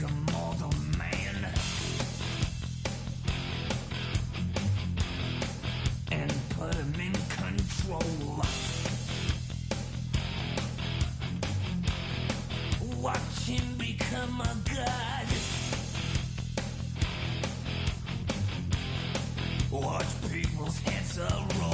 a mortal man and put him in control. Watch him become a god. Watch people's heads roll.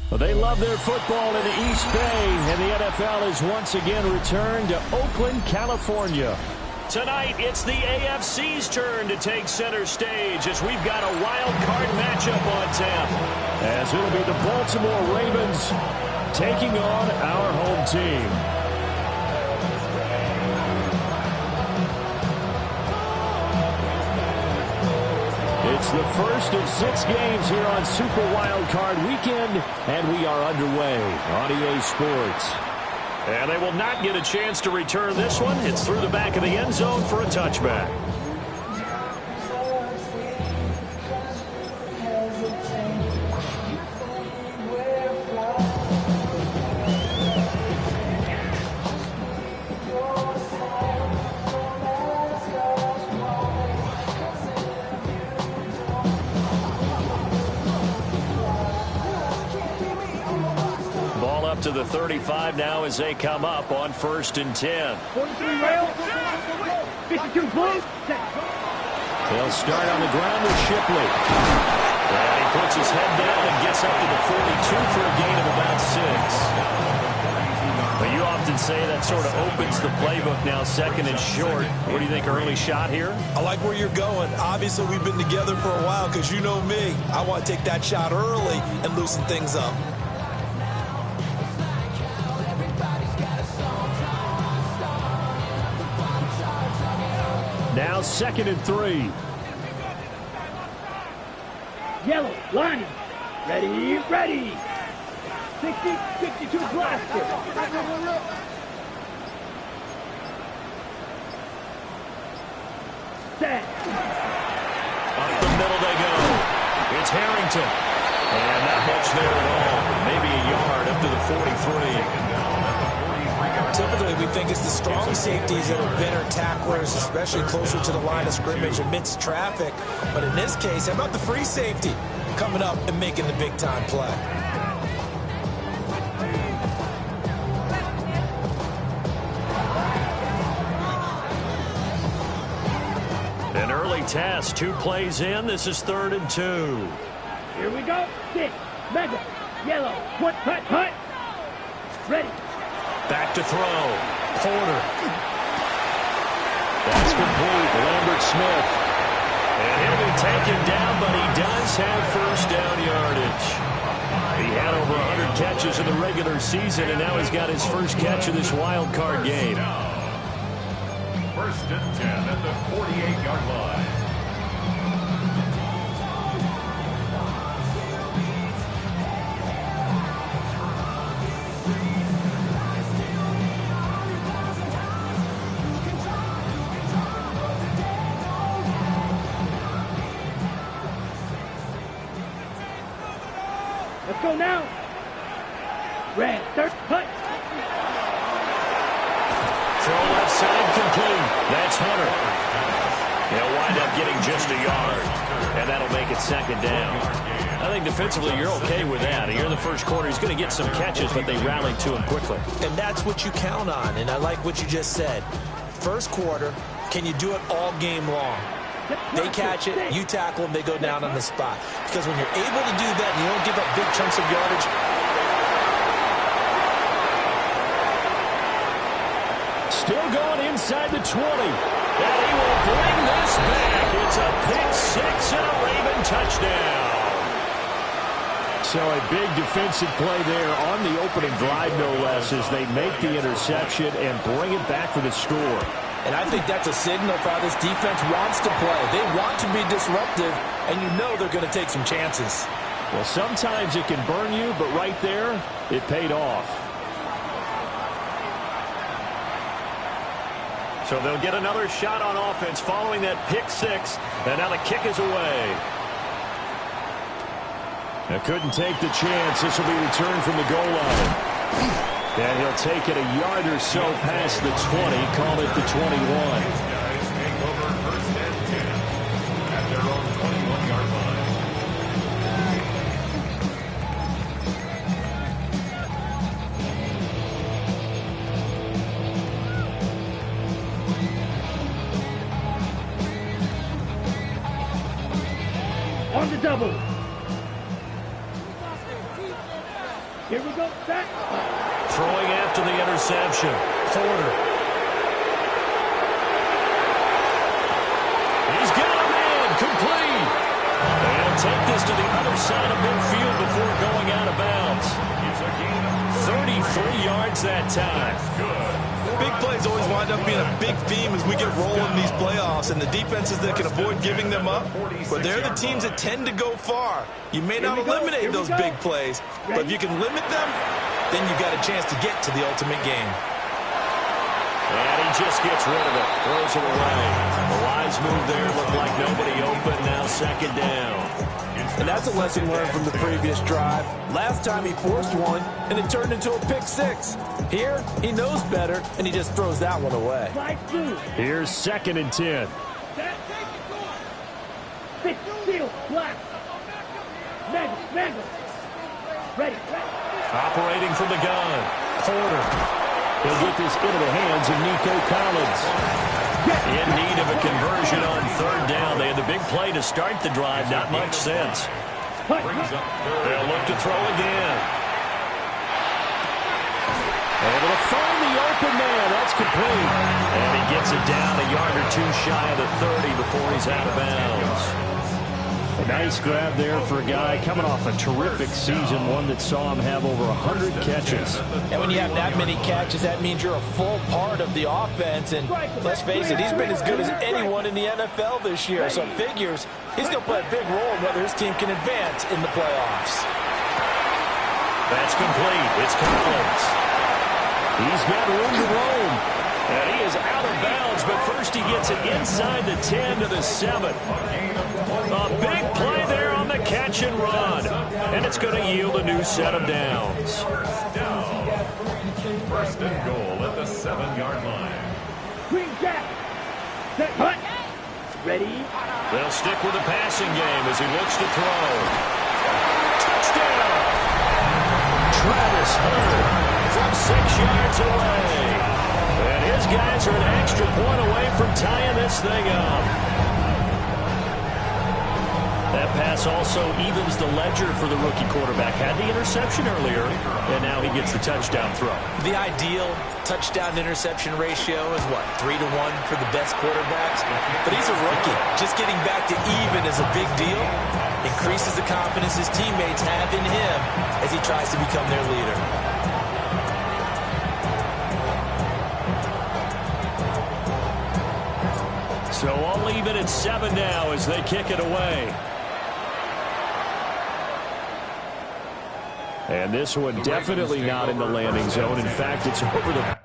Well, they love their football in the East Bay, and the NFL has once again returned to Oakland, California. Tonight, it's the AFC's turn to take center stage as we've got a wild card matchup on tap. As it'll be the Baltimore Ravens taking on our home team. It's the first of 6 games here on Super Wildcard Weekend, and we are underway on EA Sports. And they will not get a chance to return this one. It's through the back of the end zone for a touchback. To the 35 now as they come up on 1st and 10. 43 rail. 52 blue. They'll start on the ground with Shipley. And he puts his head down and gets up to the 42 for a gain of about 6. But you often say that sort of opens the playbook now, 2nd and short. What do you think, early shot here? I like where you're going. Obviously, we've been together for a while because you know me. I want to take that shot early and loosen things up. Now 2nd and 3. Yellow, line. Ready, ready. 60, 52 blaster. Set. Up the middle they go. It's Harrington. And not much there at all. Maybe a yard up to the 43. Typically, we think it's the strong safeties that are better tacklers, especially closer to the line of scrimmage amidst traffic. But in this case, how about the free safety coming up and making the big-time play? An early test, 2 plays in. This is 3rd and 2. Here we go. 6, mega, yellow, hut, hut, hut. Ready. Back to throw. Porter. That's complete. Lambert Smith. And he'll be taken down, but he does have 1st down yardage. He had over 100 catches in the regular season, and now he's got his first catch of this wild card game. 1st and 10 at the 48-yard line. Let's go now. Red, 3rd, hut. Throw left side complete. That's Hunter. He'll wind up getting just a yard, and that'll make it 2nd down. I think defensively you're okay with that. Here in the first quarter, he's going to get some catches, but they rallied to him quickly. And that's what you count on, and I like what you just said. First quarter, can you do it all game long? They catch it, you tackle them, they go down on the spot. Because when you're able to do that and you don't give up big chunks of yardage. Still going inside the 20. And he will bring this back. It's a pick 6 and a Raven touchdown. So a big defensive play there on the opening drive, no less, as they make the interception and bring it back for the score. And I think that's a signal for how this defense wants to play. They want to be disruptive, and you know they're going to take some chances. Well, sometimes it can burn you, but right there, it paid off. So they'll get another shot on offense following that pick six, and now the kick is away. Now couldn't take the chance. This will be returned from the goal line. And he'll take it a yard or so past the 20, call it the 21. These guys take over first and 10 at their own 21-yard line. On the double. Here we go, set. Throwing after the interception. Porter. He's got a man. Complete. They'll take this to the other side of midfield before going out of bounds. 33 yards that time. Big plays always wind up being a big theme as we get rolling in these playoffs, and the defenses that can avoid giving them up, but they're the teams that tend to go far. You may not eliminate those big plays, but if you can limit them, then you've got a chance to get to the ultimate game. And he just gets rid of it. Throws it away. The wise move there. Looked like nobody open. Now second down. And that's a lesson learned from the previous drive. Last time he forced one, and it turned into a pick six. Here, he knows better, and he just throws that one away. Here's second and 10. Six, seal, black. Mangle. Ready. Operating from the gun. Porter. He'll get this into the hands of Nico Collins. In need of a conversion on third down. They had the big play to start the drive. Not much sense. They'll look to throw again. Able to find the open man. That's complete. And he gets it down a yard or two shy of the 30 before he's out of bounds. A nice grab there for a guy coming off a terrific season, one that saw him have over 100 catches. And when you have that many catches, that means you're a full part of the offense. And let's face it, he's been as good as anyone in the NFL this year. So it figures he's going to play a big role in whether his team can advance in the playoffs. That's complete. It's Collins. He's got room to roam. And he is out of bounds, but first he gets it inside the 10 to the 7. A big play there on the catch and run. And it's going to yield a new set of downs. First and goal at the 7-yard line. Green jack. Set, hut. Ready. They'll stick with the passing game as he looks to throw. Touchdown! Travis Hunter from 6 yards away. And his guys are an extra point away from tying this thing up. That pass also evens the ledger for the rookie quarterback. Had the interception earlier, and now he gets the touchdown throw. The ideal touchdown-interception ratio is, what, 3-1 for the best quarterbacks? But he's a rookie. Just getting back to even is a big deal. Increases the confidence his teammates have in him as he tries to become their leader. So all even at 7 now as they kick it away. And this one definitely not in the landing zone. In fact, it's over the...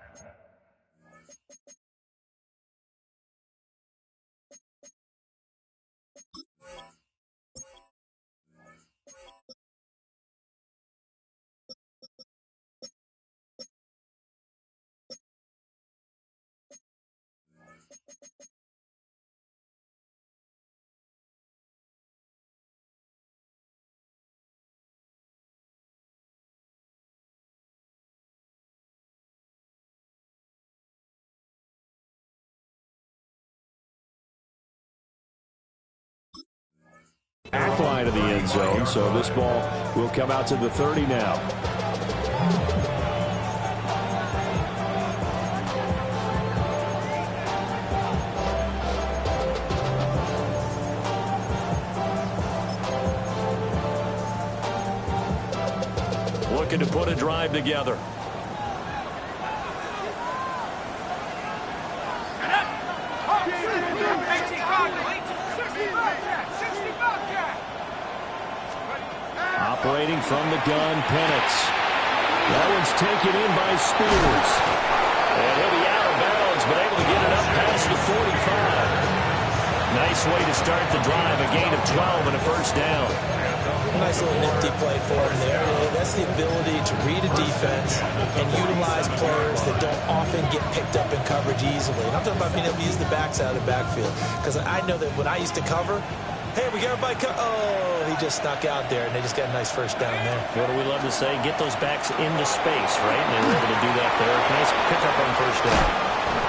back line of the end zone, so this ball will come out to the 30 now. Looking to put a drive together. Operating from the gun, Penix. That one's taken in by Spears. And he'll be out of bounds, but able to get it up past the 45. Nice way to start the drive, a gain of 12 and a first down. Nice little nifty play for him there. That's the ability to read a defense and utilize players that don't often get picked up in coverage easily. And I'm talking about being able to use the backs out of the backfield. Because I know that when I used to cover, hey, we got everybody oh, he just snuck out there, and they just got a nice first down there. What do we love to say? Get those backs into space, right? And they were able to do that there. Nice pickup on first down.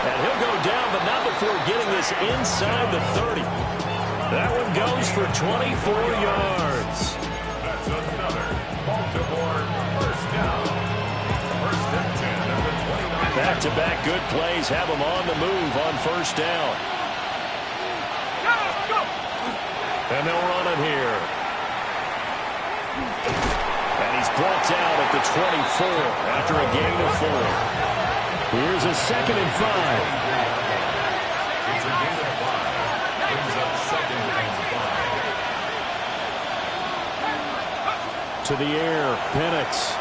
And he'll go down, but not before getting this inside the 30. That one goes for 24 yards. That's another Baltimore first down. First and 10 at the 29. Back-to-back good plays have them on the move on first down. And they'll run it here. And he's brought down at the 24 after a gain of 4. Here's a 2nd and 5. It's a gain of 5. Brings up 2nd and 5. To the air, Penix.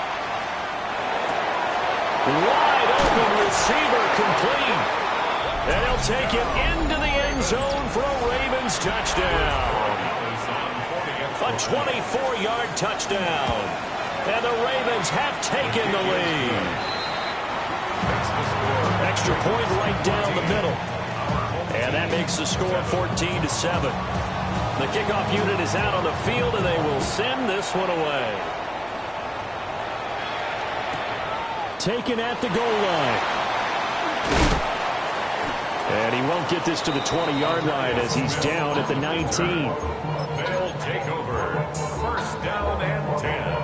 Wide open receiver complete. And he'll take it into the end zone for a Ravens touchdown. A 24-yard touchdown. And the Ravens have taken the lead. Extra point right down the middle. And that makes the score 14-7. The kickoff unit is out on the field, and they will send this one away. Taken at the goal line. And he won't get this to the 20-yard line as he's down at the 19. They'll take over. First down and 10.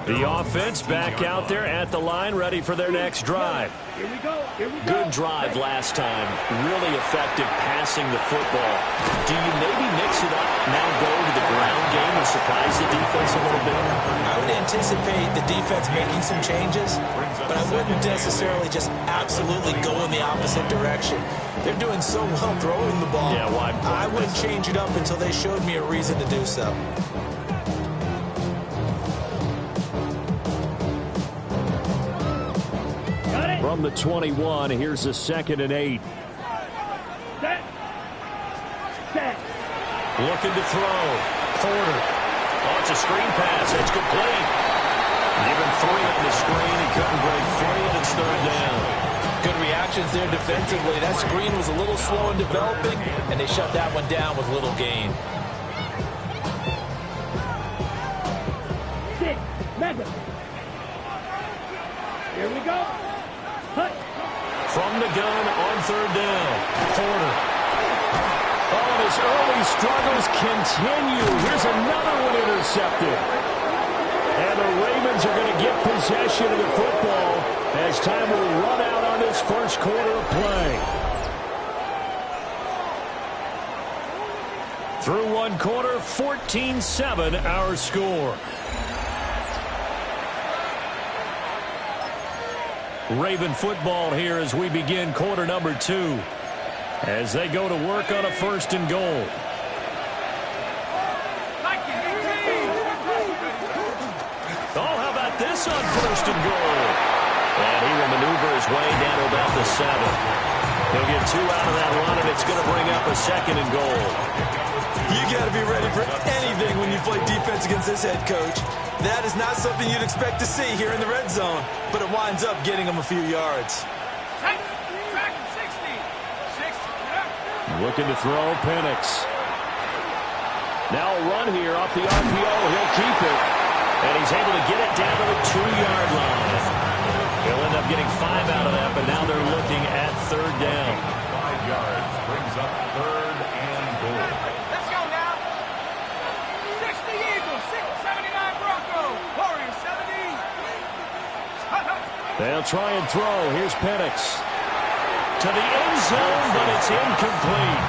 The offense back out there at the line, ready for their next drive. Here we go. Good drive last time. Really effective passing the football. Do you maybe mix it up, now go to the ground game and surprise the defense a little bit? I would anticipate the defense making some changes, but I wouldn't necessarily just absolutely go in the opposite direction. They're doing so well throwing the ball. Yeah, wide point. I wouldn't change it up until they showed me a reason to do so. From the 21, here's a 2nd and 8. Set. Looking to throw. Porter. Oh, it's a screen pass. It's complete. Give him 3 on the screen. He couldn't break free, and it's 3rd down. Good reactions there defensively. That screen was a little slow in developing, and they shut that one down with little gain. 6. Mega. Here we go. From the gun on 3rd down. Porter. Oh, and his early struggles continue. Here's another one intercepted. And the Ravens are going to get possession of the football as time will run out on this first quarter of play. Through one quarter, 14-7 our score. Raven football here as we begin quarter number 2. As they go to work on a 1st and goal. Oh, how about this on 1st and goal? And he will maneuver his way down to about the 7. He'll get 2 out of that run, and it's going to bring up a 2nd and goal. You got to be ready for anything when you play defense against this head coach. That is not something you'd expect to see here in the red zone, but it winds up getting them a few yards. Looking to throw, Penix. Now a run here off the RPO. He'll keep it. And he's able to get it down to the 2-yard line. He'll end up getting 5 out of that, but now they're looking at 3rd down. 5 yards brings up 3rd and goal. Let's go now. 60 Eagles, 79 Broncos, Warriors 70. They'll try and throw. Here's Penix. To the end zone, but it's incomplete.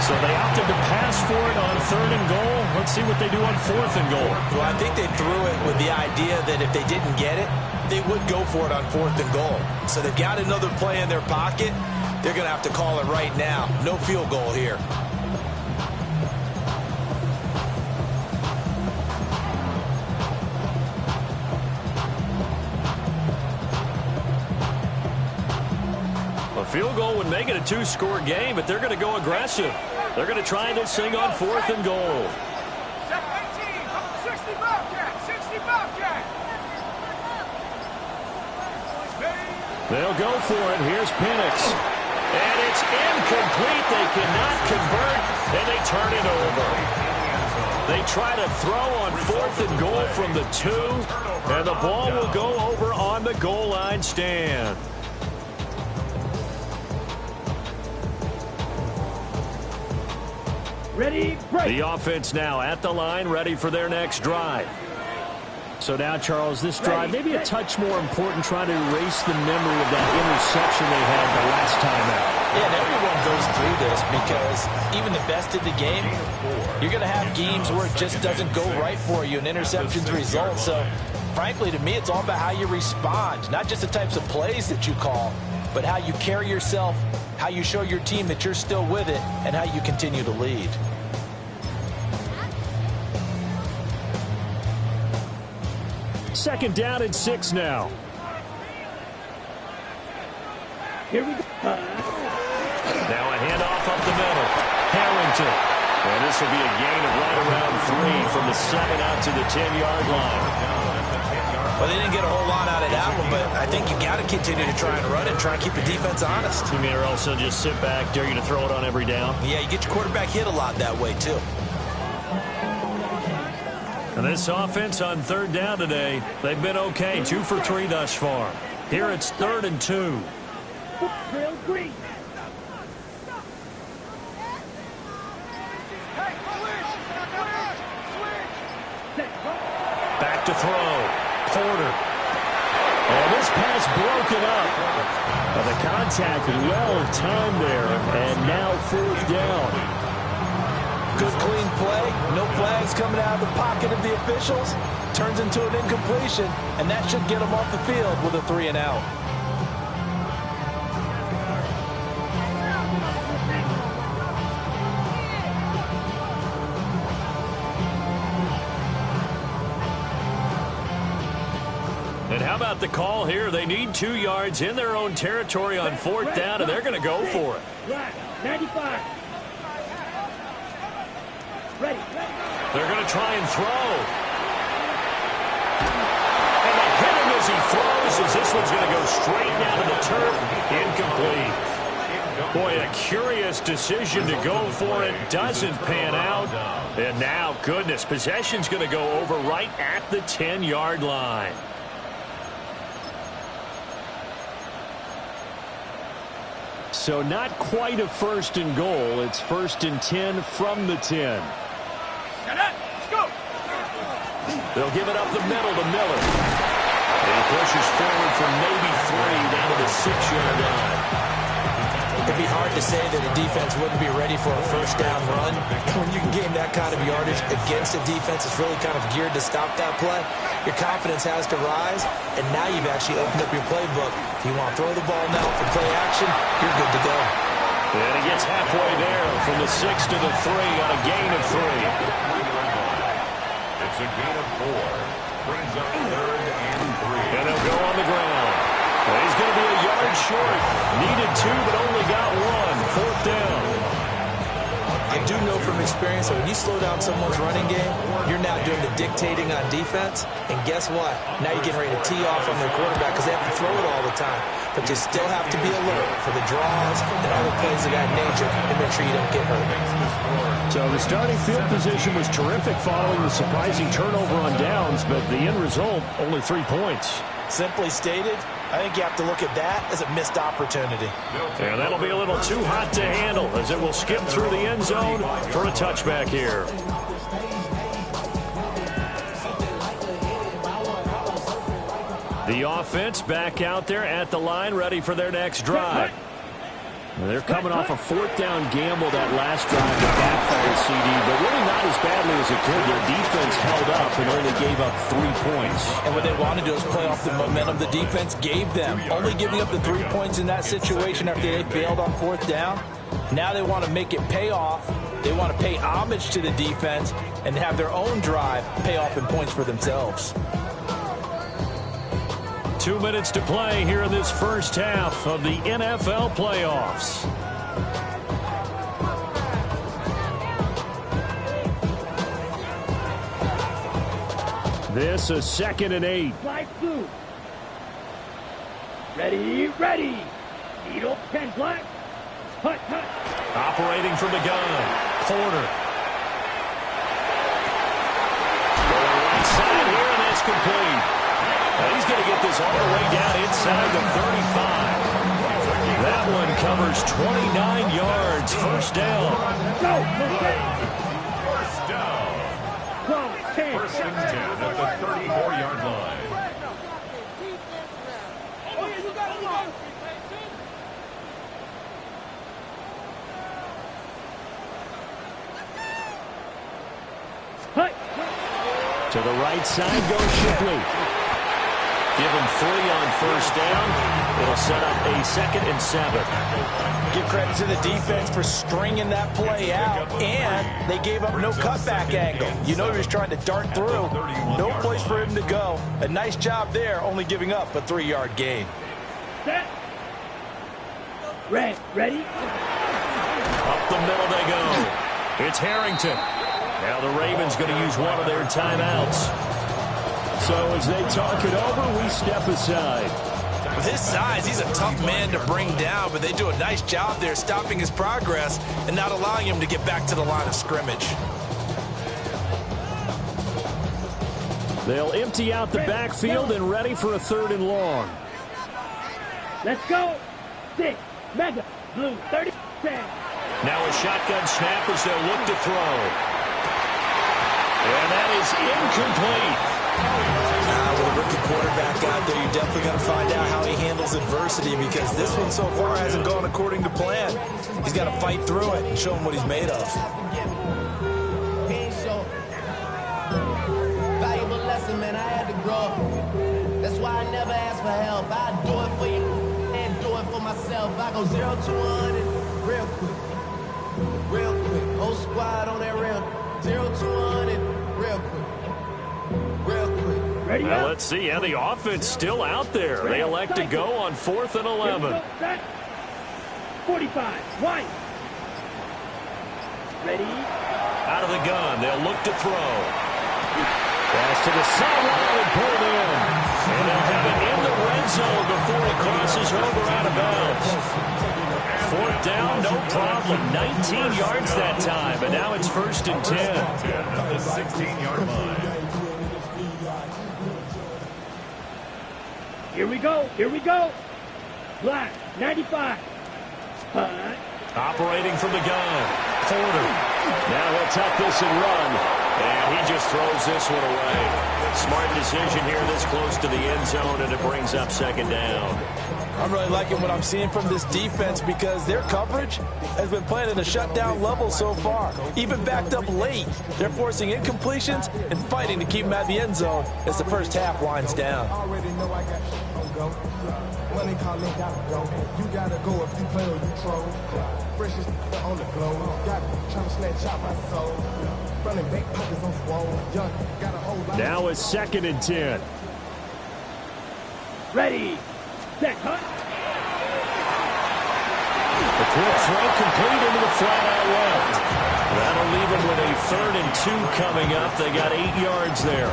So they opted to pass for it on 3rd and goal. Let's see what they do on 4th and goal. Well, I think they threw it with the idea that if they didn't get it, they would go for it on 4th and goal. So they've got another play in their pocket. They're going to have to call it right now. No field goal here. field goal would make it a two-score game, but they're going to go aggressive. They're going to try this thing on 4th and goal. 60 Bobcat, 60 Bobcat. They'll go for it. Here's Penix. And it's incomplete. They cannot convert, and they turn it over. They try to throw on 4th and goal from the 2, and the ball will go over on the goal line stand. Ready, break. The offense now at the line, ready for their next drive. So now, Charles, this drive maybe a touch more important, trying to erase the memory of that interception they had the last time out. Yeah, and everyone goes through this because even the best in the game, you're going to have games where it just doesn't go right for you, and interceptions result. So, frankly, to me, it's all about how you respond, not just the types of plays that you call, but how you carry yourself, how you show your team that you're still with it, and how you continue to lead. Second down and 6 now. Here we go. Now a handoff up the middle. Harrington. And this will be a gain of right around 3 from the 7 out to the 10-yard line. Well, they didn't get a whole lot out of that one, but I think you got to continue to try and run and try and keep the defense honest. You mean or else they'll just sit back, dare you to throw it on every down? Yeah, you get your quarterback hit a lot that way, too. And this offense on 3rd down today, they've been okay, 2 for 3 thus far. Here it's 3rd and 2. Trail green. Back to throw. Porter. And this pass broken up. The contact well timed there, and now 4th down. Good, clean play. No flags coming out of the pocket of the officials. Turns into an incompletion, and that should get them off the field with a 3 and out. And how about the call here? They need 2 yards in their own territory on 4th down, and they're going to go for it. Right, 95. Ready. They're going to try and throw. And they hit him as he throws, as this one's going to go straight down to the turf. Incomplete. Boy, a curious decision to go for it. Doesn't pan out. And now, goodness, possession's going to go over right at the 10-yard line. So not quite a 1st and goal. It's 1st and 10 from the 10. Let's go. They'll give it up the middle to Miller. And he pushes forward for maybe 3 down to the 6-yard line. It'd be hard to say that a defense wouldn't be ready for a 1st down run. When you can gain that kind of yardage against a defense that's really kind of geared to stop that play, your confidence has to rise, and now you've actually opened up your playbook. If you want to throw the ball now for play action, you're good to go. And he gets halfway there from the 6 to the 3 on a gain of 3. It's a gain of 4. Brings up 3rd and 3. And he'll go on the ground. And he's going to be a yard short. Needed 2, but only got 1. 4th down. I do know from experience that when you slow down someone's running game, you're now doing the dictating on defense. And guess what? Now you're getting ready to tee off on their quarterback because they have to throw it all the time. But you still have to be alert for the draws and other plays of that nature and make sure you don't get hurt. So the starting field position was terrific following the surprising turnover on downs, but the end result, only 3 points. Simply stated, I think you have to look at that as a missed opportunity. And that'll be a little too hot to handle as it will skip through the end zone for a touchback here. The offense back out there at the line, ready for their next drive. They're coming off a 4th down gamble that last drive that backfired, CD, but really not as badly as it could. Their defense held up and only gave up 3 points. And what they want to do is play off the momentum the defense gave them. Only giving up the 3 points in that situation after they failed on 4th down. Now they want to make it pay off. They want to pay homage to the defense and have their own drive pay off in points for themselves. 2 minutes to play here in this first half of the NFL playoffs. This is 2nd and 8. Slide through. Ready, ready. Needle, 10 black. Hut, hut. Operating from the gun. Porter. Going right side here, and that's complete. Now he's going to get this all the way down inside the 35. That one covers 29 yards. First down. Go, First down. 12, 10. First and 10 at the 34-yard line. Hut. To the right side goes Shipley. Give him 3 on first down. It'll set up a 2nd and 7. Give credit to the defense for stringing that play out, and they gave up no cutback angle. You know he was trying to dart through. No place for him to go. A nice job there, only giving up a 3-yard gain. Set. Red, ready. Up the middle they go. It's Harrington. Now the Ravens going to use one of their timeouts. So as they talk it over, we step aside. With his size, he's a tough man to bring down, but they do a nice job there stopping his progress and not allowing him to get back to the line of scrimmage. They'll empty out the backfield and ready for a 3rd and long. Let's go. 6, mega, blue, 30, 10. Now a shotgun snap as they'll look to throw. And that is incomplete. With a rookie quarterback out there, you're definitely going to find out how he handles adversity, because this one so far hasn't gone according to plan. He's got to fight through it and show him what he's made of. Valuable lesson, man. I had to grow up. That's why I never ask for help. I do it for you and do it for myself. I go 0 to 100 real quick. Real quick. Whole squad on that rim. 0 to 100 real quick. Real quick. Ready Now up. let's see. Yeah, the offense still out there. They elect to go on 4th and 11. 45, white. Ready. Out of the gun. They'll look to throw. Pass to the sideline and pulled in. And they'll have it in the red zone before he crosses over out of bounds. 4th down, no problem. 19 yards that time, and now it's 1st and 10. 10 at the 16-yard line. Here we go. Here we go. Black, 95. Hut. Operating from the gun. Porter. Now he'll tuck this and run. And he just throws this one away. Smart decision here this close to the end zone, and it brings up 2nd down. I'm really liking what I'm seeing from this defense, because their coverage has been playing at a shutdown level so far. Even backed up late, they're forcing incompletions and fighting to keep them at the end zone as the first half winds down. Already know I got on go. Money calling, gotta go. You gotta go if you play or you troll. Freshest on the globe. Got trying to snatch out my soul. Running back pockets on swole. Young, got a whole lot. Now it's 2nd and 10. Ready. Set, hut. The quick throw complete into the flat out left. That'll leave him with a 3rd and 2 coming up. They got 8 yards there.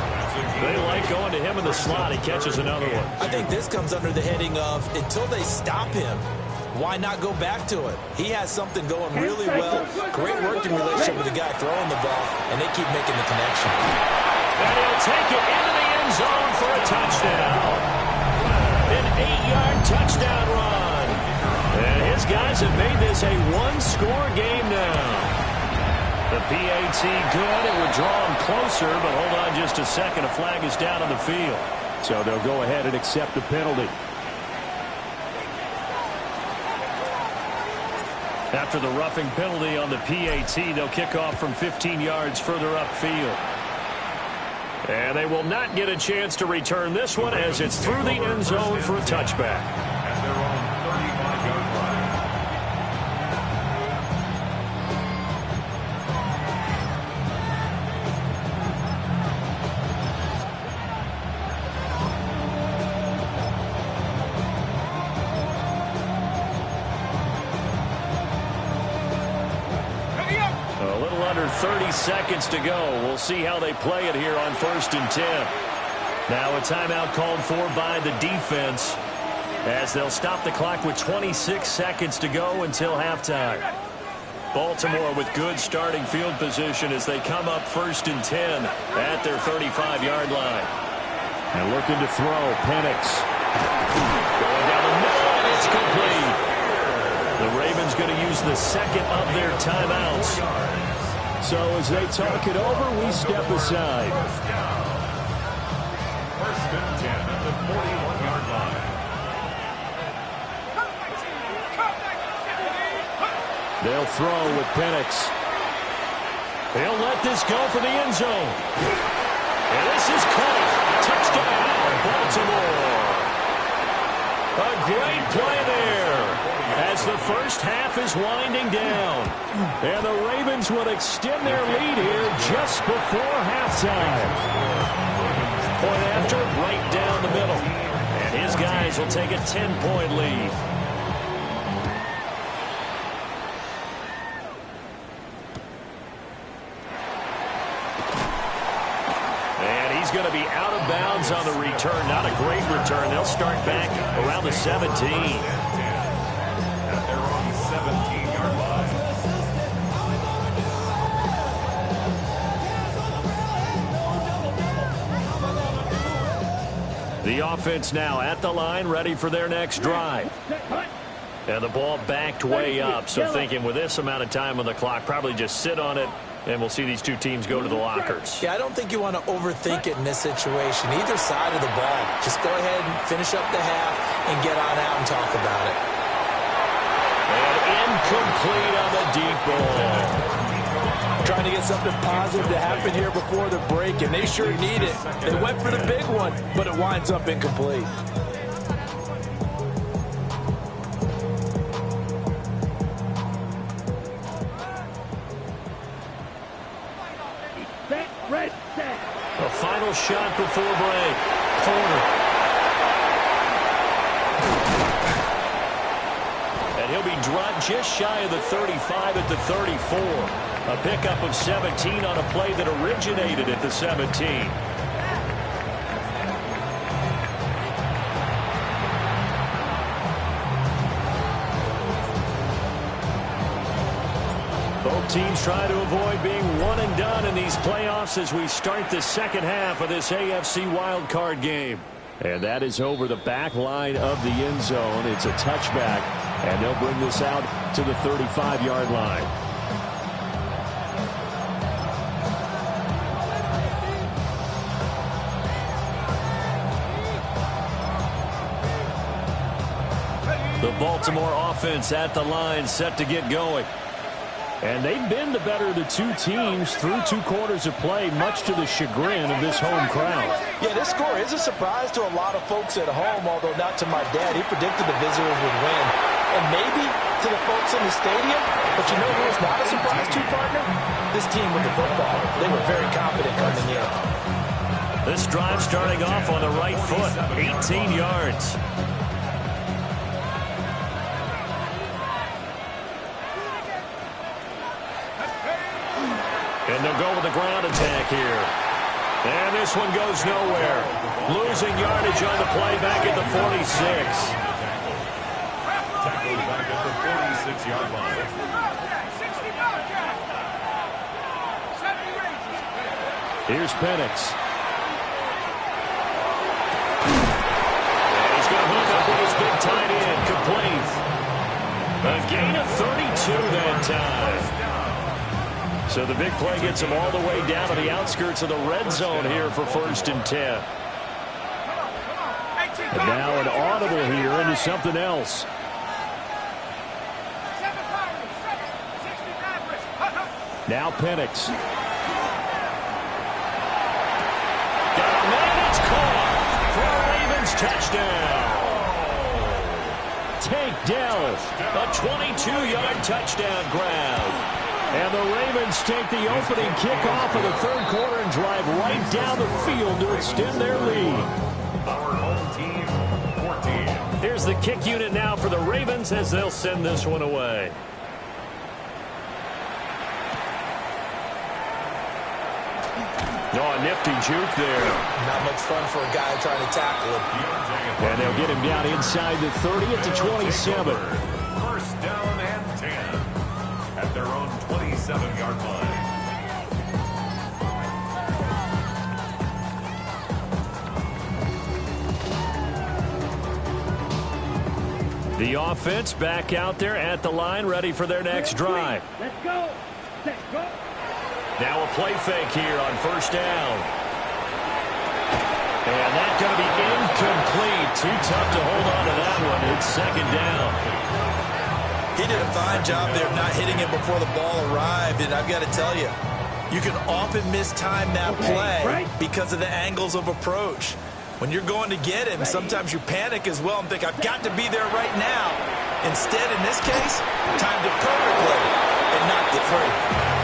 They like going to him in the slot. He catches another one. I think this comes under the heading of, until they stop him, why not go back to it? He has something going really well. Great working relationship with the guy throwing the ball, and they keep making the connection. And he'll take it into the end zone for a touchdown. An 8-yard touchdown run. And his guys have made this a 1-score game now. The PAT good. It would draw him closer, but hold on just a second. A flag is down on the field. So they'll go ahead and accept the penalty. After the roughing penalty on the PAT, they'll kick off from 15 yards further upfield. And they will not get a chance to return this one as it's through the end zone for a touchback. At their own 35-yard line. 30 seconds to go. We'll see how they play it here on 1st and 10. Now a timeout called for by the defense as they'll stop the clock with 26 seconds to go until halftime. Baltimore with good starting field position as they come up 1st and 10 at their 35-yard line. And looking to throw, Penix. Going down the middle, and it's complete. The Ravens going to use the second of their timeouts. So as they talk it over, we step aside. 1st and 10 at the 41-yard line. They'll throw with Penix. He'll let this go for the end zone. And this is caught. Touchdown, Baltimore. A great play there as the first half is winding down. And the Ravens will extend their lead here just before halftime. Point after, right down the middle. And his guys will take a 10-point lead. Going to be out of bounds on the return. Not a great return. They'll start back around the 17. At their own 17-yard line. The offense now at the line, ready for their next drive. And the ball backed way up. So thinking with this amount of time on the clock, probably just sit on it. And we'll see these two teams go to the lockers. Yeah, I don't think you want to overthink it in this situation. Either side of the ball. Just go ahead and finish up the half and get on out and talk about it. And incomplete on the deep ball. Trying to get something positive to happen here before the break, and they sure need it. They went for the big one, but it winds up incomplete. A final shot before break. Corner. And he'll be dropped just shy of the 35 at the 34. A pickup of 17 on a play that originated at the 17. Both teams try to avoid being one and done in these playoffs as we start the second half of this AFC wildcard game. And that is over the back line of the end zone. It's a touchback, and they'll bring this out to the 35-yard line. The Baltimore offense at the line, set to get going. And they've been the better of the two teams through 2 quarters of play, much to the chagrin of this home crowd. Yeah, this score is a surprise to a lot of folks at home, although not to my dad. He predicted the visitors would win. And maybe to the folks in the stadium, but you know who was not a surprise to, partner? This team with the football. They were very confident coming in. This drive starting off on the right foot, 18 yards. And they'll go with the ground attack here. And this one goes nowhere. Losing yardage on the play back at the 46. Tackled back at the 46-yard line. Here's Penix. And he's going to hook up with his big tight end. Complete. A gain of 32 that time. So the big play gets him all the way down to the outskirts of the red zone here for 1st and 10. And now an audible here into something else. Now Penix. Got a man, it's caught for a Ravens touchdown. Takedown. A 22-yard touchdown grab. And the Ravens take the opening kickoff of the 3rd quarter and drive right down the field to extend their lead. Our home team, 14. Here's the kick unit now for the Ravens as they'll send this one away. Oh, a nifty juke there. Not much fun for a guy trying to tackle him. And they'll get him down inside the 30 at the 27. First down and 10 at their own 27-yard line. The offense back out there at the line, ready for their next drive. Let's go. Set, go. Now a play fake here on first down. And that's going to be incomplete. Too tough to hold on to that one. It's second down. He did a fine job there of not hitting him before the ball arrived. And I've got to tell you, you can often mistime that play because of the angles of approach. When you're going to get him, sometimes you panic as well and think, I've got to be there right now. Instead, in this case, timed it perfectly and knocked it free.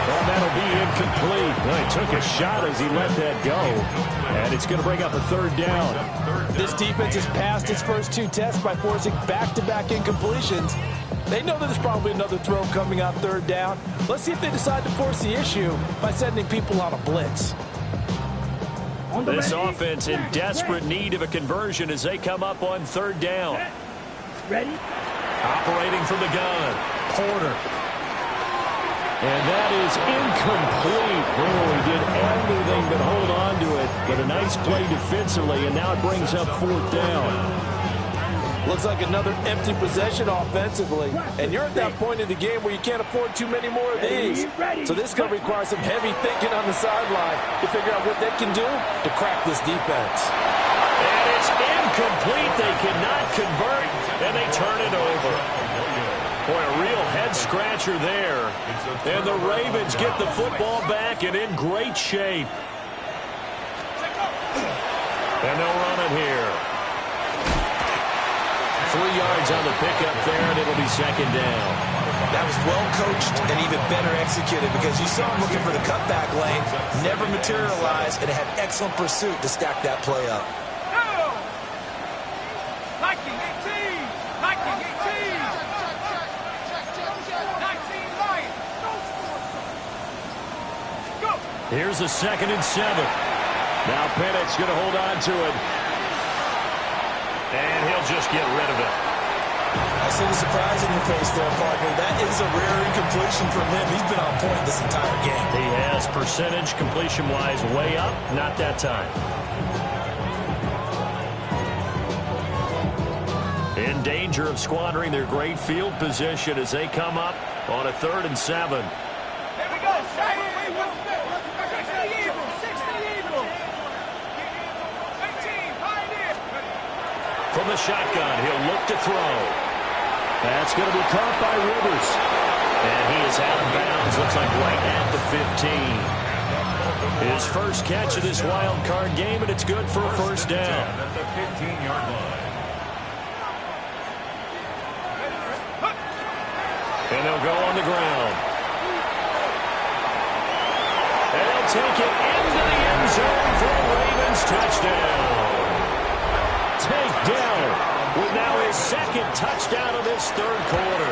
Well, that'll be incomplete. Well, he took a shot as he let that go. And it's going to bring up a third down. This defense has passed its first two tests by forcing back-to-back incompletions. They know that there's probably another throw coming on third down. Let's see if they decide to force the issue by sending people on a blitz. This offense in desperate need of a conversion as they come up on third down. Ready? Operating from the gun. Porter. And that is incomplete. Oh, he did everything but hold on to it. But a nice play defensively, and now it brings up fourth down. Looks like another empty possession offensively. And you're at that point in the game where you can't afford too many more of these. So this is going to require some heavy thinking on the sideline to figure out what they can do to crack this defense. And it's incomplete. They cannot convert, and they turn it over. Boy, a real head-scratcher there. And the Ravens get the football back and in great shape. And they'll run it here. 3 yards on the pickup there, and it'll be second down. That was well coached and even better executed because you saw him looking for the cutback lane, never materialized, and had excellent pursuit to stack that play up. Liking 18! Liking 18! 19 Lions! Go! Here's a 2nd and 7. Now Pennett's going to hold on to it. And he'll just get rid of it. I see the surprise in your face there, partner. That is a rare incompletion from him. He's been on point this entire game. He has percentage completion-wise way up. Not that time. In danger of squandering their great field position as they come up on a 3rd and 7. Here we go! 60 Eagles! 60 Eagles! 18 Pioneer! From the shotgun, he'll look to throw. That's going to be caught by Rivers. And he is out of bounds, looks like right at the 15. His first catch of this wild card game, and it's good for a first down. At the 15-yard line. And they'll go on the ground. And they'll take it into the end zone for a Ravens touchdown. Takedown with now his 2nd touchdown of this 3rd quarter.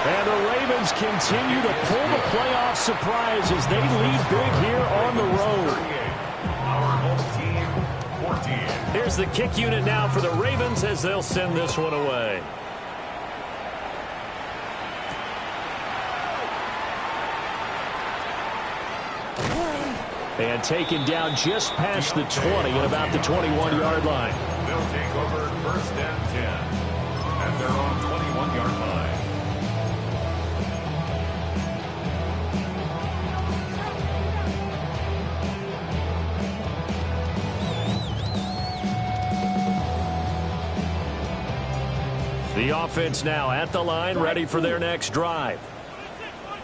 And the Ravens continue to pull the playoff surprise as they lead big here on the road. Our home team, 14. Here's the kick unit now for the Ravens as they'll send this one away. And taken down just past the 20 at about the 21-yard line. They'll take over 1st and 10 at their own 21-yard line. The offense now at the line, ready for their next drive.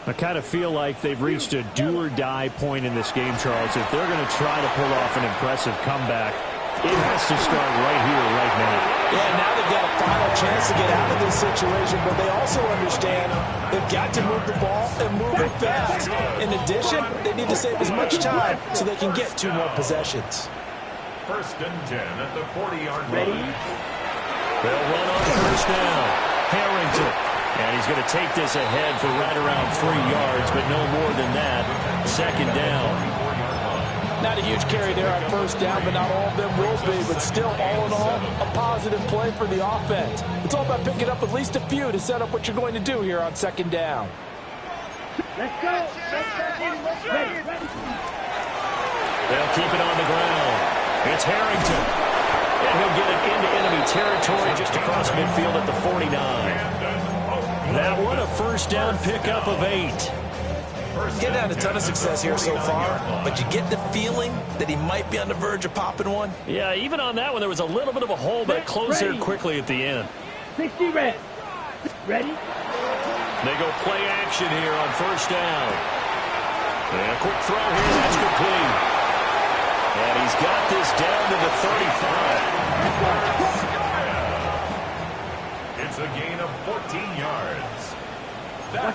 I kind of feel like they've reached a do-or-die point in this game, Charles. If they're going to try to pull off an impressive comeback, it has to start right here, right now. Yeah, now they've got a final chance to get out of this situation, but they also understand they've got to move the ball and move it fast. In addition, they need to save as much time so they can get 2 more possessions. 1st and 10 at the 40-yard line. They'll run on first down. Harrington. And he's going to take this ahead for right around 3 yards, but no more than that. 2nd down. Now, Not a huge carry there on first down, but not all of them will be. But still, all in all, a positive play for the offense. It's all about picking up at least a few to set up what you're going to do here on second down. Let's go. Ready. They'll keep it on the ground. It's Harrington. And he'll get it into enemy territory just across midfield at the 49. That one, a first down pickup of 8. Getting had a ton of success here so far, but you get the feeling that he might be on the verge of popping one. Yeah, even on that one, there was a little bit of a hole, but it closed there quickly at the end. 60 red. Ready? They go play action here on first down. And a quick throw here, that's complete. And he's got this down to the 35. It's a gain of 14 yards. Not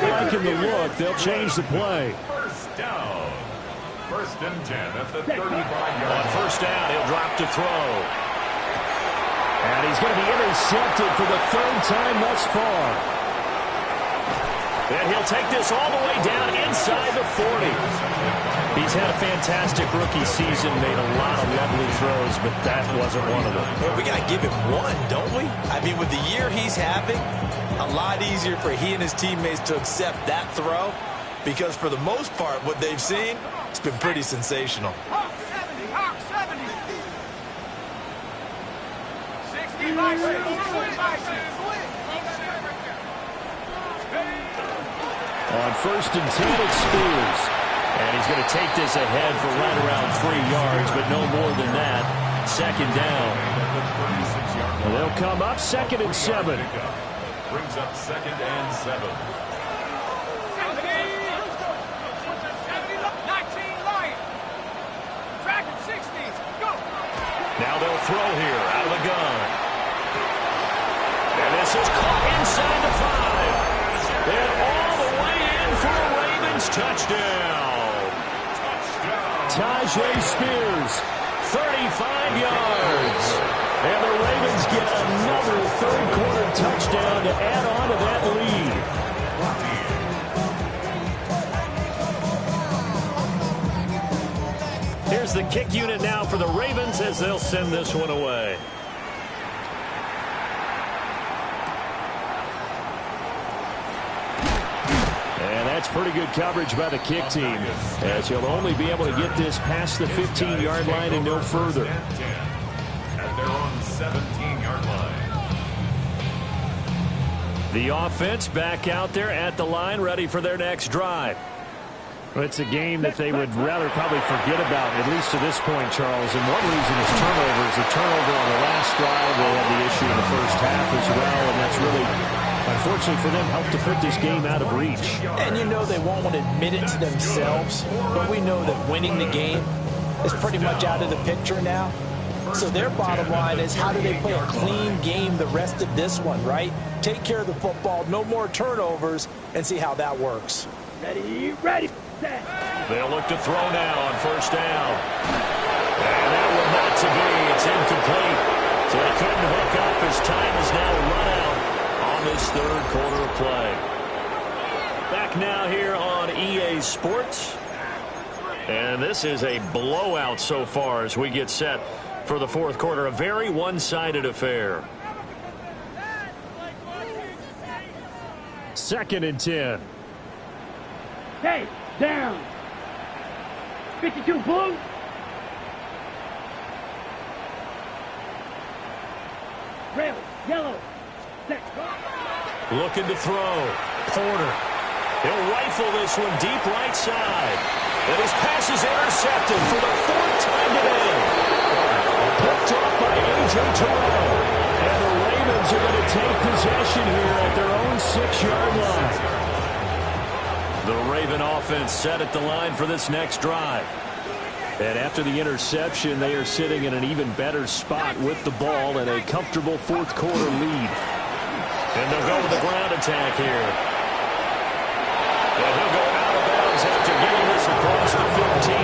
liking the look. They'll change the play. First down. First and 10 at the 35-yard. On first down, he'll drop to throw. And he's going to be intercepted for the third time thus far. And he'll take this all the way down inside the 40. He's had a fantastic rookie season, made a lot of lovely throws, but that wasn't one of them. Well, we got to give him one, don't we? I mean, with the year he's having, a lot easier for he and his teammates to accept that throw, because for the most part, what they've seen, it's been pretty sensational. Hawk 70, Hawk 70. 60 by 6, 20 by 6. On first and 10, it's Spears. And he's going to take this ahead for right around 3 yards, but no more than that. Second down. Well, they'll come up second and 7. Brings up second and 7. 19 Lion. Track at 60s. Go. Now they'll throw here out of the gun. And this is caught inside the 5. And all the way in for a Ravens touchdown. Tajay Spears, 35 yards. And the Ravens get another third-quarter touchdown to add on to that lead. Here's the kick unit now for the Ravens as they'll send this one away. And that's pretty good coverage by the kick team, as he'll only be able to get this past the 15-yard line and no further. At their own 17-yard line. The offense back out there at the line, ready for their next drive. Well, it's a game that they would rather probably forget about, at least to this point, Charles. And one reason is turnovers. The turnover on the last drive, they had the issue in the first half as well, and that's really, unfortunately for them, helped to put this game out of reach. And you know they won't want to admit it to themselves, but we know that winning the game is pretty much out of the picture now. So their bottom line is, how do they play a clean game the rest of this one, right? Take care of the football, no more turnovers, and see how that works. Ready, set. They'll look to throw now on first down. And that one not to be. It's incomplete. So they couldn't hook up as time is now run out on this third quarter of play. Back now here on EA Sports. And this is a blowout so far as we get set for the fourth quarter. A very one-sided affair. Second and 10. Hey, down. 52 blue. Red, yellow, set. Looking to throw. Porter. He'll rifle this one deep right side. And his pass is intercepted for the fourth time today. Picked up by A.J. Terrell. And the Ravens are going to take possession here at their own 6-yard line. The Raven offense set at the line for this next drive. And after the interception, they are sitting in an even better spot with the ball and a comfortable fourth quarter lead. And they'll go with the ground attack here. And he'll go out of bounds after getting this across the 15.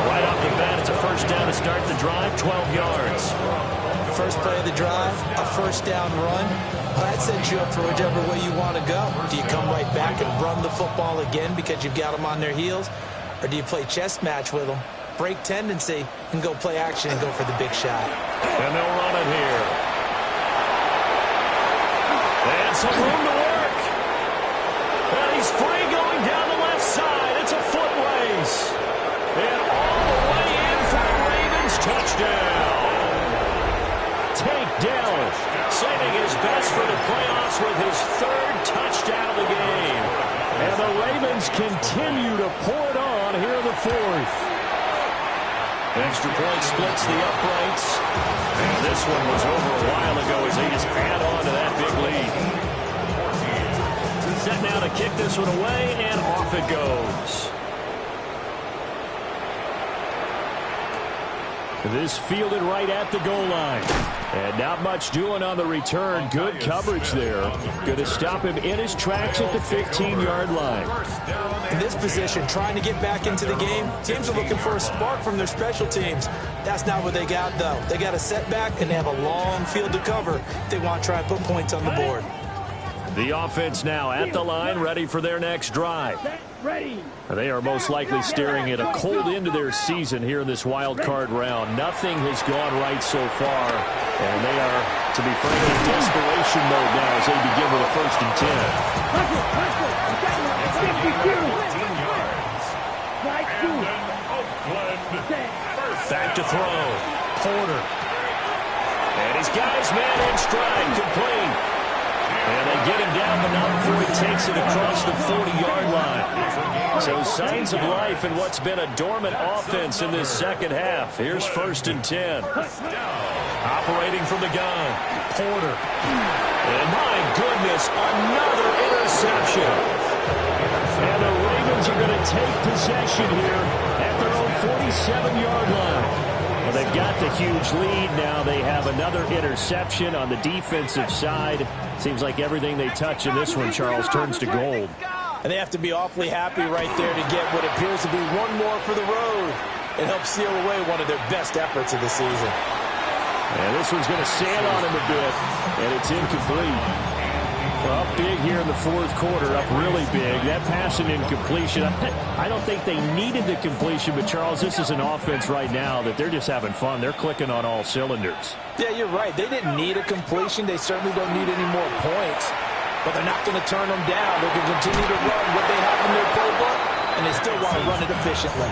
Right off the bat, it's a first down to start the drive, 12 yards. First play of the drive, a first down run. Well, that sets you up for whichever way you want to go. Do you come right back and run the football again because you've got them on their heels? Or do you play chess match with them, break tendency, and go play action and go for the big shot? And they'll run it here. And some room to work. And he's free going down the left side. It's a foot race. And all the way in for the Ravens touchdown. Tank Dell saving his best for the playoffs with his third touchdown of the game. And the Ravens continue to pour it on here in the fourth. Extra point splits the uprights. And this one was over a while ago as they just add on to that big lead. Set now to kick this one away, and off it goes. This fielded right at the goal line. And not much doing on the return. Good coverage there. Going to stop him in his tracks at the 15-yard line. In this position, trying to get back into the game, teams are looking for a spark from their special teams. That's not what they got, though. They got a setback, and they have a long field to cover if they want to try and put points on the board. The offense now at the line, ready for their next drive. They are most likely staring at a cold end of their season here in this wild card round. Nothing has gone right so far, and they are, to be frank, in desperation mode now as they begin with a 1st and 10. Back to throw. Porter. And he's got his man in stride. Complete. And they get him down, but not before he takes it across the 40-yard line. So signs of life in what's been a dormant offense in this second half. Here's 1st and 10. Operating from the gun. Porter. And my goodness, another interception. And the Ravens are going to take possession here at their own 47-yard line. Well, they've got the huge lead now. They have another interception on the defensive side. Seems like everything they touch in this one, Charles, turns to gold. And they have to be awfully happy right there to get what appears to be one more for the road. It helps seal away one of their best efforts of the season. And this one's going to sail on him a bit, and it's incomplete. Well, up big here in the fourth quarter, up really big. That pass and incompletion, I don't think they needed the completion, but, Charles, this is an offense right now that they're just having fun. They're clicking on all cylinders. Yeah, you're right. They didn't need a completion. They certainly don't need any more points, but they're not going to turn them down. They're going to continue to run what they have in their playbook, and they still want to run it efficiently.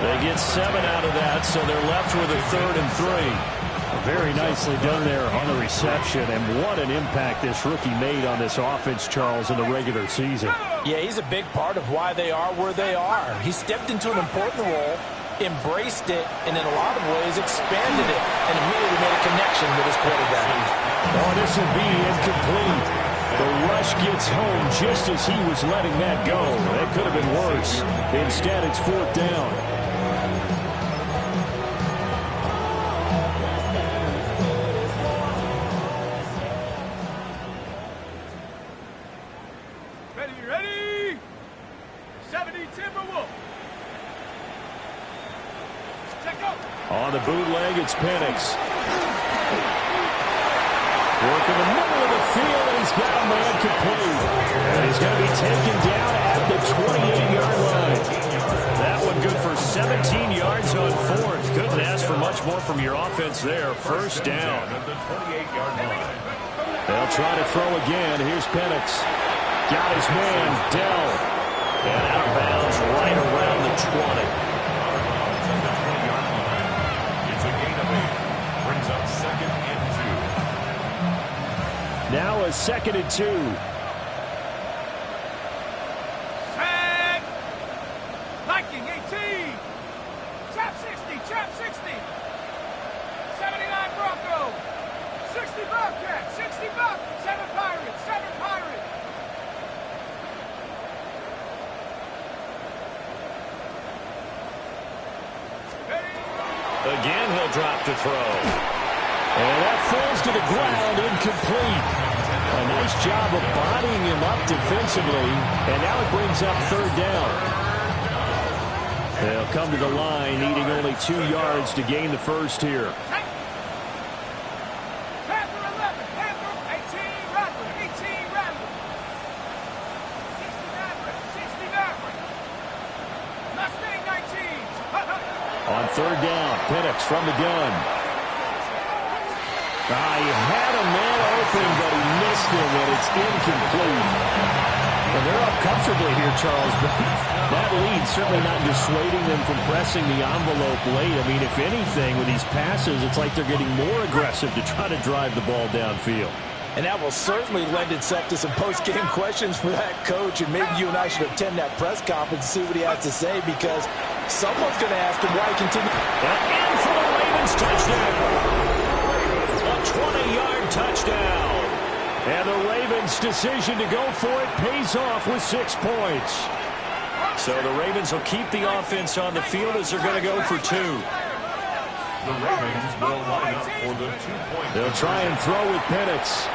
They get 7 out of that, so they're left with a 3rd and 3. Very nicely done there on the reception, and what an impact this rookie made on this offense, Charles, in the regular season. Yeah, he's a big part of why they are where they are. He stepped into an important role, embraced it, and in a lot of ways expanded it, and immediately made a connection with his quarterback. Oh, this will be incomplete. The rush gets home just as he was letting that go. That could have been worse. Instead, it's 4th down. Ready? 70 Timberwolf. Check out. On the bootleg, it's Penix. Working the middle of the field, and he's got a man complete. And he's going to be taken down at the 28-yard line. That one good for 17 yards on 4th. Couldn't ask for much more from your offense there. 1st down. They'll try to throw again. Here's Penix. Got his man, Dell. And out of bounds right around the 20. It's a gain of 8. Brings up 2nd and 2. Now a 2nd and 2. Set. Viking 18. Trap 60. Trap 60. 79 Bronco. 60 Bobcat. 60 Bobcat. 7 Pirates. 7 Pirates. Again, he'll drop to throw. And that falls to the ground, incomplete. A nice job of bodying him up defensively. And now it brings up 3rd down. They'll come to the line, needing only 2 yards to gain the first here. Panther 11. Panther 18 Rattler. 18 Rattler. 60 Maverick. 60 Maverick. Mustang. On third down, Penix from the gun. He had a man open, but he missed him, and it's incomplete. Well, they're up comfortably here, Charles, but that lead certainly not dissuading them from pressing the envelope late. I mean, if anything, with these passes, it's like they're getting more aggressive to try to drive the ball downfield. And that will certainly lend itself to some post-game questions for that coach, and maybe you and I should attend that press conference and see what he has to say, because someone's going to ask him why he continues. And for the Ravens, touchdown. A 20-yard touchdown. And the Ravens' decision to go for it pays off with 6 points. So the Ravens will keep the offense on the field as they're going to go for 2. The Ravens will line up for the 2-point. They'll try and throw with Penix.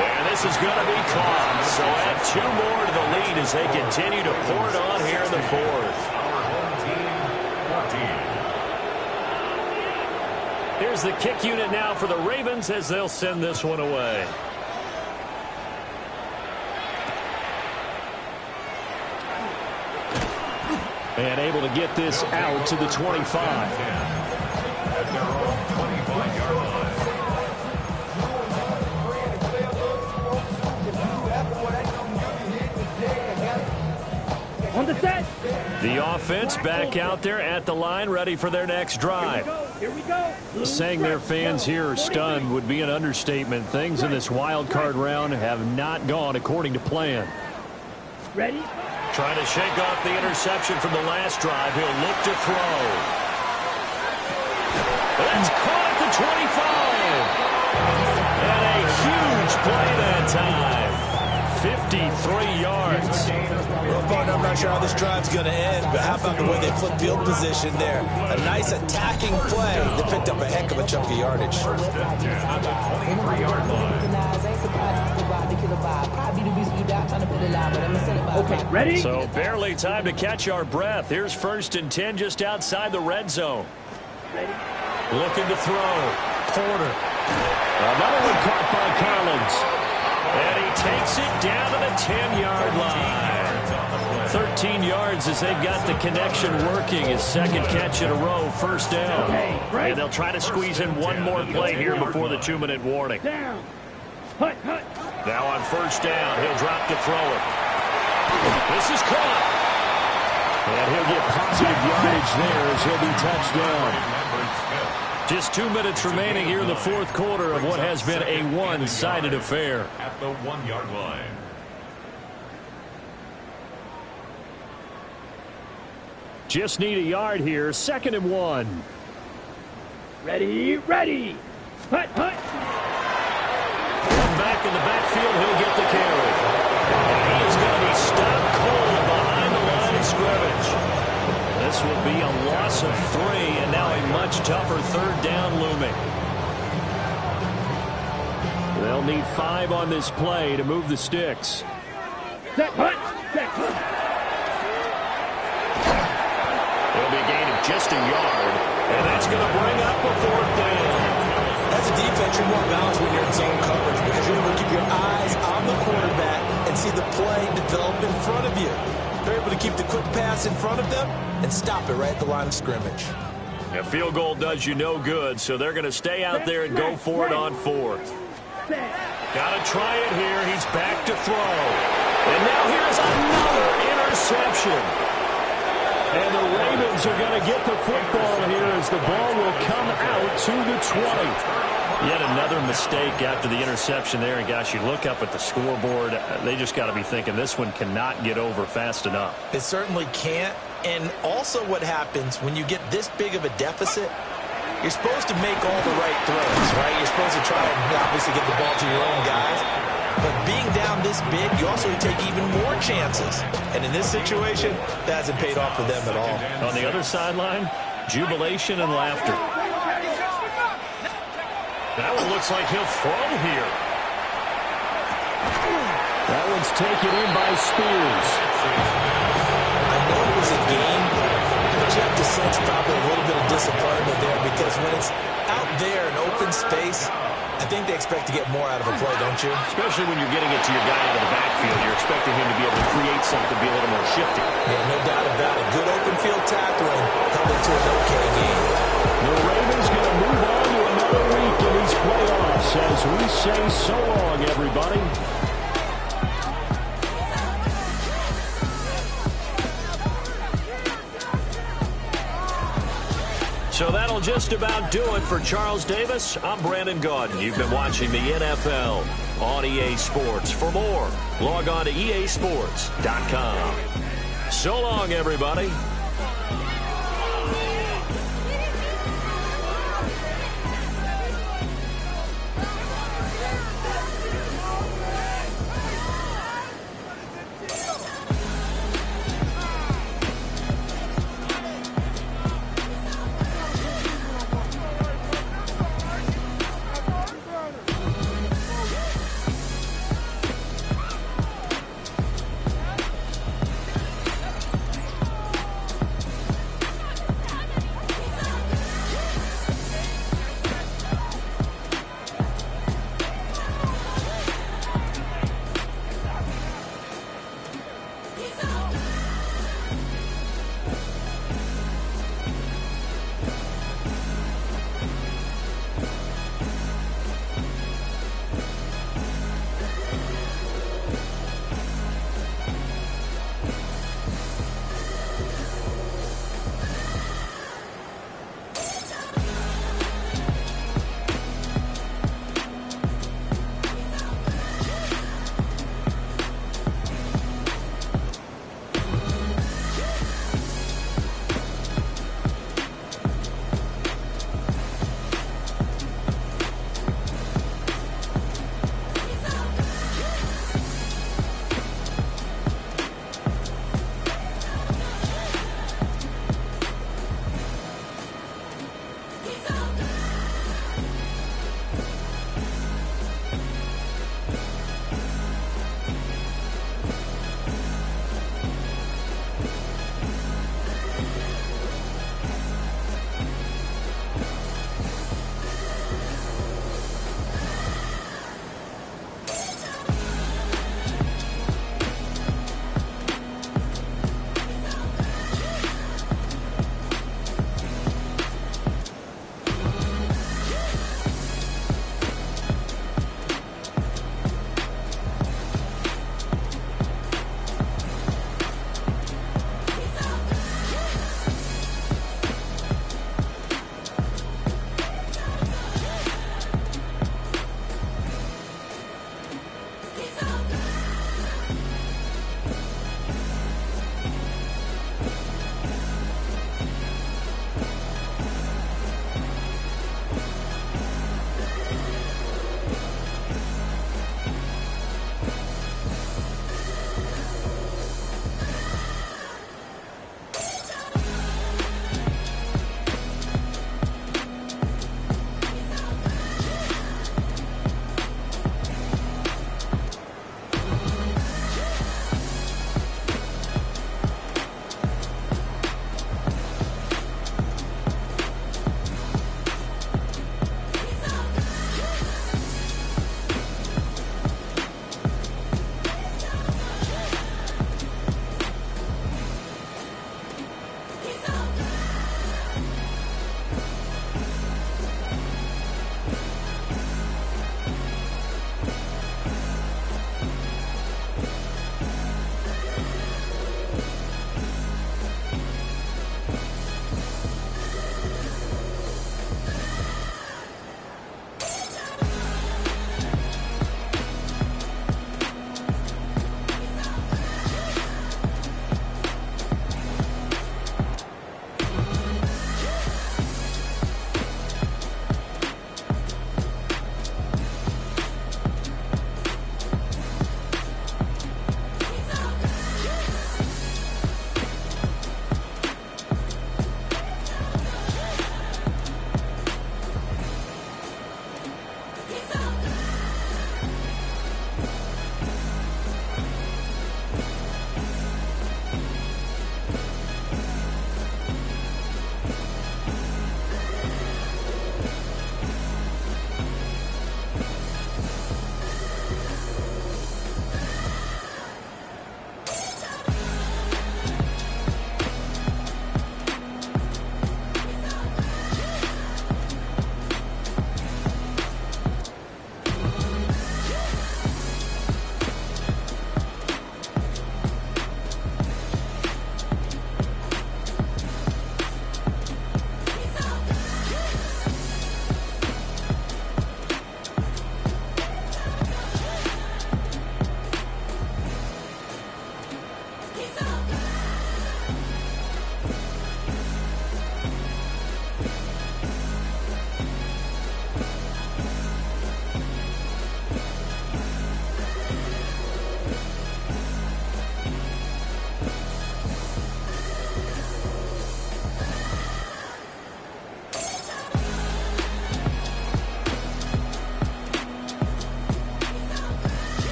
And this is going to be caught. So add 2 more to the lead as they continue to pour it on here in the 4th. Here's the kick unit now for the Ravens as they'll send this one away. And able to get this out to the 25. At their own 25-yard line. On the set. The offense back out there at the line, ready for their next drive. Here we go. Saying their fans here are stunned would be an understatement. Things in this wild card round have not gone according to plan. Ready? Trying to shake off the interception from the last drive. He'll look to throw. That's caught at the 25. And a huge play that time. 53 yards. Well, partner, I'm not sure how this drive's going to end, but how about the way they flip field position there? A nice attacking play that picked up a heck of a chunk of yardage. First and 10 at the 23-yard line. Okay, ready? So barely time to catch our breath. Here's first and 10 just outside the red zone. Ready? Looking to throw. Porter. Another one caught by Collins. And he takes it down to the 10-yard line. 13 yards as they've got the connection working. His second catch in a row, first down. And they'll try to squeeze in one more play here before the 2-minute warning. Down. Hut, hut. Now on first down, he'll drop to throw it. This is caught. And he'll get positive yardage there as he'll be touched down. Just 2 minutes remaining here in the 4th quarter of what has been a one-sided affair. At the 1-yard line. Just need a yard here. 2nd and 1. Ready, ready. Hut, hut. Back in the backfield, he'll get the carry. And he is going to be stopped cold behind the line of scrimmage. This will be a loss of 3, and now a much tougher 3rd down looming. They'll need 5 on this play to move the sticks. Set, hut. Set, hut. It'll be a gain of just a yard, and that's going to bring up a 4th down. As a defense, you're more balanced when you're in zone coverage because you're able to keep your eyes on the quarterback and see the play develop in front of you. They're able to keep the quick pass in front of them and stop it right at the line of scrimmage. A field goal does you no good, so they're going to stay out there and go for it on 4th. Got to try it here. He's back to throw. And now here's another interception. And the Ravens are going to get the football here as the ball will come out to the 20. Yet another mistake after the interception there. And, gosh, you look up at the scoreboard. They just got to be thinking this one cannot get over fast enough. It certainly can't. And also what happens when you get this big of a deficit, you're supposed to make all the right throws, right? You're supposed to try and obviously get the ball to your own guys. But being down this big, you also take even more chances. And in this situation, that hasn't paid off for them at all. On the other sideline, jubilation and laughter. That one looks like he'll throw here. That one's taken in by Spears. I know it was a game, but you have to sense probably a little bit of disappointment there because when it's out there in open space, I think they expect to get more out of a play, don't you? Especially when you're getting it to your guy out of the backfield. You're expecting him to be able to create something, be a little more shifty. Yeah, no doubt about it. Good open field tackling, Davis as we say so long, everybody. So that'll just about do it for Charles Davis. I'm Brandon Gaudin. You've been watching the NFL on EA Sports. For more, log on to easports.com. So long, everybody.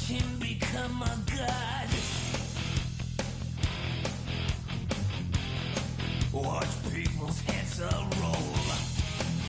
him become a god. Watch people's heads a roll.